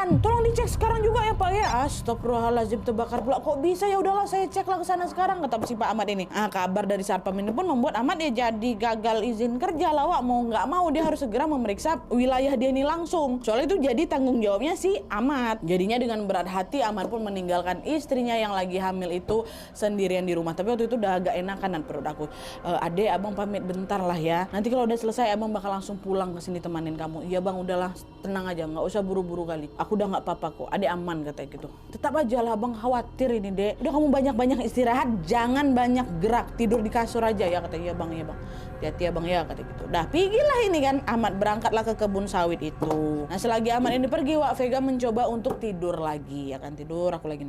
kebakaran. Tolong dicek sekarang juga ya Pak ya. Astagfirullahaladzim, terbakar pula. Kok bisa? Ya udahlah saya ceklah ke sana sekarang, kata si Pak Ahmad ini. Kabar dari Satpam ini pun membuat Ahmad ya jadi gagal izin kerja lah Wak. Mau nggak mau dia harus segera memeriksa wilayah dia ini langsung. Soalnya itu jadi tanggung jawabnya si Ahmad. Jadinya dengan berat hati Ahmad pun meninggalkan istrinya yang lagi hamil itu sendirian di rumah. Tapi waktu itu udah agak enakan perut aku. Adek, abang pamit bentar lah ya. Nanti kalau udah selesai abang bakal langsung pulang ke sini temanin kamu. Iya bang, udahlah tenang aja, nggak usah buru-buru kali. Aku udah nggak apa-apa kok. Adek aman katanya gitu. Tetap aja lah bang, khawatir ini dek. Udah kamu banyak-banyak istirahat, jangan banyak gerak, tidur di kasur aja ya katanya. Iya bang, iya bang. Hati-hati ya bang ya kata gitu. Dah pergilah ini kan Ahmad berangkatlah ke kebun sawit itu. Nah selagi Ahmad ini pergi Wak, Vega mencoba untuk tidur lagi ya kan, tidur aku lagi.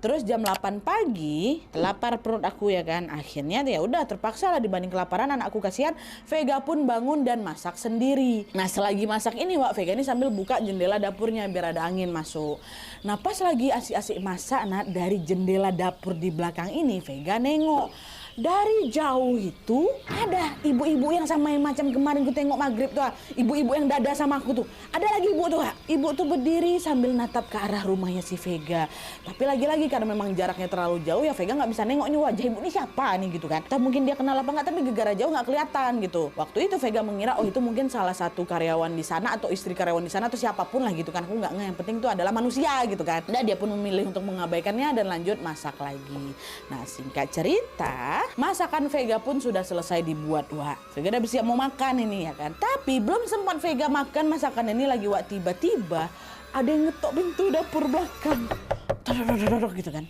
Terus jam 8 pagi lapar perut aku ya kan. Akhirnya ya udah terpaksa lah, dibanding kelaparan anakku kasihan, Vega pun bangun dan masak sendiri. Nah selagi masak ini Wak, Vega ini sambil buka jendela dapurnya biar ada angin masuk. Nah pas lagi asik-asik masak, nah dari jendela dapur di belakang ini Vega nengok. Dari jauh itu ada ibu-ibu yang sama yang macam kemarin gue tengok maghrib tuh. Ibu-ibu yang dada sama aku tuh. Ada lagi ibu tuh. Ibu tuh berdiri sambil natap ke arah rumahnya si Vega. Tapi lagi-lagi karena memang jaraknya terlalu jauh ya Vega nggak bisa nengok nih wajah ibu ini siapa nih gitu kan. Tapi mungkin dia kenal apa nggak, tapi gegara jauh nggak kelihatan gitu. Waktu itu Vega mengira itu mungkin salah satu karyawan di sana atau istri karyawan di sana atau siapapun lah gitu kan. Aku nggak nge, yang penting itu adalah manusia gitu kan. Dan dia pun memilih untuk mengabaikannya dan lanjut masak lagi. Nah singkat cerita, masakan Vega pun sudah selesai dibuat Wak. Vega udah bersiap mau makan ini ya kan. Tapi belum sempat Vega makan masakan ini lagi Wak, tiba-tiba ada yang ngetok pintu dapur belakang. Todok gitu kan.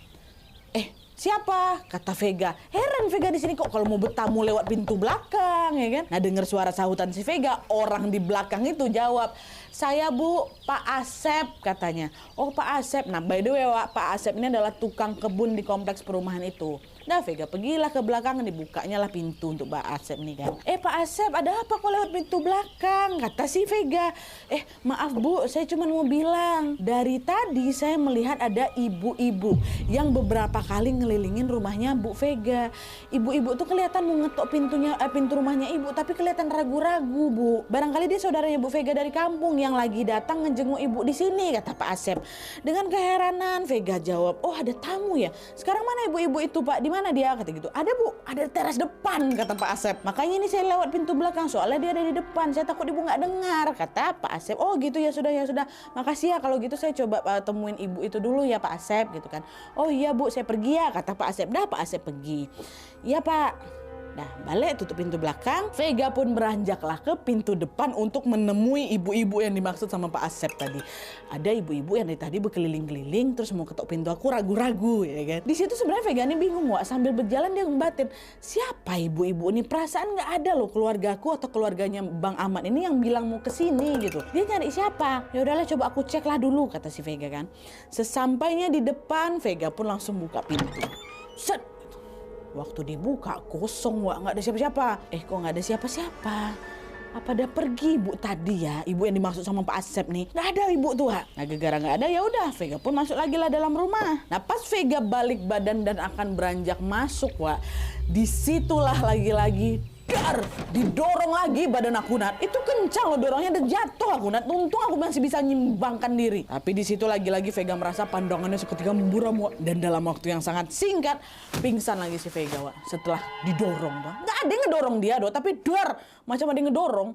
Siapa? Kata Vega. Heran Vega di sini kok kalau mau bertamu lewat pintu belakang ya kan. Nah dengar suara sahutan si Vega, orang di belakang itu jawab, "Saya Bu, Pak Asep," katanya. Oh Pak Asep. Nah by the way Wak, Pak Asep ini adalah tukang kebun di kompleks perumahan itu. Nah Vega pergilah ke belakang, dibukanya lah pintu untuk Pak Asep nih kan. Pak Asep, ada apa kok lewat pintu belakang? Kata si Vega. Maaf Bu, saya cuma mau bilang, dari tadi saya melihat ada ibu-ibu yang beberapa kali ngelilingin rumahnya Bu Vega. Ibu-ibu tuh kelihatan mau ngetok pintu rumahnya ibu, tapi kelihatan ragu-ragu Bu. Barangkali dia saudaranya Bu Vega dari kampung yang lagi datang ngejenguk ibu di sini, kata Pak Asep. Dengan keheranan Vega jawab, oh ada tamu ya. Sekarang mana ibu-ibu itu Pak? Di mana dia? Kata gitu. Ada Bu, ada di teras depan, kata Pak Asep. Makanya ini saya lewat pintu belakang, soalnya dia ada di depan. Saya takut ibu nggak dengar, kata Pak Asep. Oh gitu ya sudah ya sudah. Makasih ya kalau gitu saya coba temuin ibu itu dulu ya Pak Asep gitu kan. Oh iya Bu, saya pergi ya, kata Pak Asep. Dah Pak Asep pergi. Iya Pak. Nah balik tutup pintu belakang, Vega pun beranjaklah ke pintu depan untuk menemui ibu-ibu yang dimaksud sama Pak Asep tadi. Ada ibu-ibu yang dari tadi berkeliling-keliling terus mau ketok pintu aku ragu-ragu ya kan. Di situ sebenarnya Vega ini bingung Wak, sambil berjalan dia ngebatin, siapa ibu-ibu ini? Perasaan nggak ada loh keluargaku atau keluarganya Bang Ahmad ini yang bilang mau kesini gitu. Dia nyari siapa? Ya udahlah coba aku cek lah dulu, kata si Vega kan. Sesampainya di depan, Vega pun langsung buka pintu. Set. Waktu dibuka kosong Wak, nggak ada siapa-siapa. Kok nggak ada siapa-siapa? Apa dia pergi ibu tadi ya? Ibu yang dimaksud sama Pak Asep nih. Nggak ada ibu tuh Wak. Nah gara-gara nggak ada ya udah Vega pun masuk lagi lah dalam rumah. Nah pas Vega balik badan dan akan beranjak masuk Wak, disitulah lagi-lagi didorong lagi badan aku Nat. Itu kencang loh dorongnya dan jatuh aku Nat. Untung aku masih bisa nyimbangkan diri. Tapi di situ lagi-lagi Vega merasa pandangannya seketika memburam Wak. Dan dalam waktu yang sangat singkat pingsan lagi si Vega Wak. Setelah didorong Wak. Nggak ada yang ngedorong dia tapi macam ada yang ngedorong.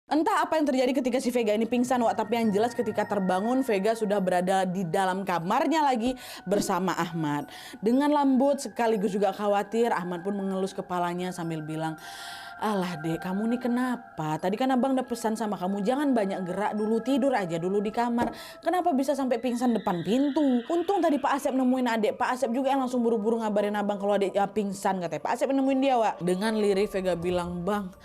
Entah apa yang terjadi ketika si Vega ini pingsan Wak, tapi yang jelas ketika terbangun Vega sudah berada di dalam kamarnya lagi bersama Ahmad. Dengan lembut sekaligus juga khawatir, Ahmad pun mengelus kepalanya sambil bilang, "Alah dek, kamu nih kenapa? Tadi kan abang udah pesan sama kamu jangan banyak gerak dulu, tidur aja dulu di kamar. Kenapa bisa sampai pingsan depan pintu? Untung tadi Pak Asep nemuin adek. Pak Asep juga yang langsung buru-buru ngabarin abang kalau adek pingsan," katanya. Pak Asep nemuin dia Wak. Dengan lirih Vega bilang, "Bang,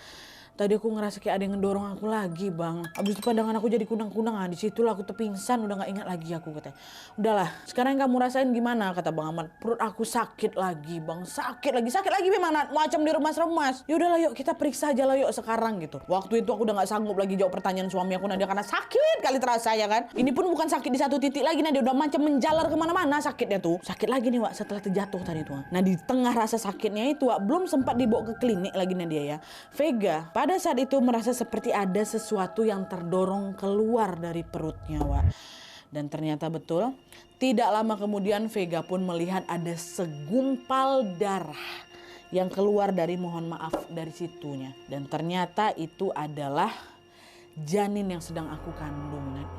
tadi aku ngerasa kayak ada yang ngedorong aku lagi bang. Abis itu pandangan aku jadi kunang-kunang. Disitulah aku terpingsan, udah gak ingat lagi aku," katanya. "Udahlah, sekarang yang kamu rasain gimana?" kata Bang Ahmad. "Perut aku sakit lagi bang, sakit lagi gimana? Macam diremas-remas." "Ya udahlah yuk kita periksa aja lah yuk sekarang," gitu. Waktu itu aku udah gak sanggup lagi jawab pertanyaan suami aku Nadia karena sakit kali terasa ya kan. Ini pun bukan sakit di satu titik lagi Nadia, udah macam menjalar kemana-mana sakitnya tuh. Sakit lagi nih Wak setelah terjatuh tadi tuh. Nah di tengah rasa sakitnya itu Wak, belum sempat dibawa ke klinik lagi Nadia ya. Vega pada pada saat itu merasa seperti ada sesuatu yang terdorong keluar dari perutnya, Wak. Dan ternyata betul, tidak lama kemudian Vega pun melihat ada segumpal darah yang keluar dari, mohon maaf, dari situnya. Dan ternyata itu adalah janin yang sedang aku kandung, Nat.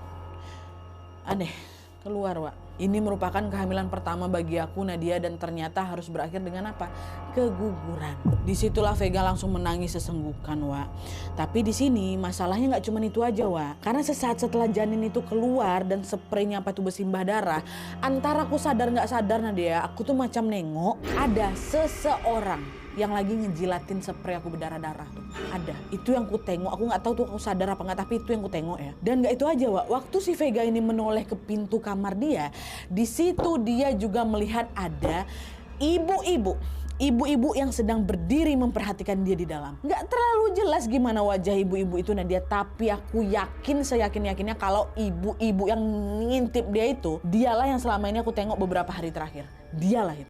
Aneh, keluar, Wak. Ini merupakan kehamilan pertama bagi aku, Nadia, dan ternyata harus berakhir dengan apa? Keguguran. Disitulah Vega langsung menangis sesenggukan, Wak. Tapi di sini masalahnya nggak cuma itu aja, Wak. Karena sesaat setelah janin itu keluar dan spraynya apa itu bersimbah darah, antara aku sadar nggak sadar, Nadia, aku tuh macam nengok ada seseorang yang lagi ngejilatin spray aku berdarah-darah tuh. Ada. Itu yang ku tengok. Aku nggak tahu tuh aku sadar apa nggak, tapi itu yang ku tengok ya. Dan nggak itu aja, Wak. Waktu si Vega ini menoleh ke pintu kamar dia, di situ dia juga melihat ada ibu-ibu yang sedang berdiri memperhatikan dia di dalam. Nggak terlalu jelas gimana wajah ibu-ibu itu, Nadia, tapi aku yakin, seyakin-yakinnya kalau ibu-ibu yang ngintip dia itu, dialah yang selama ini aku tengok beberapa hari terakhir. Dialah itu.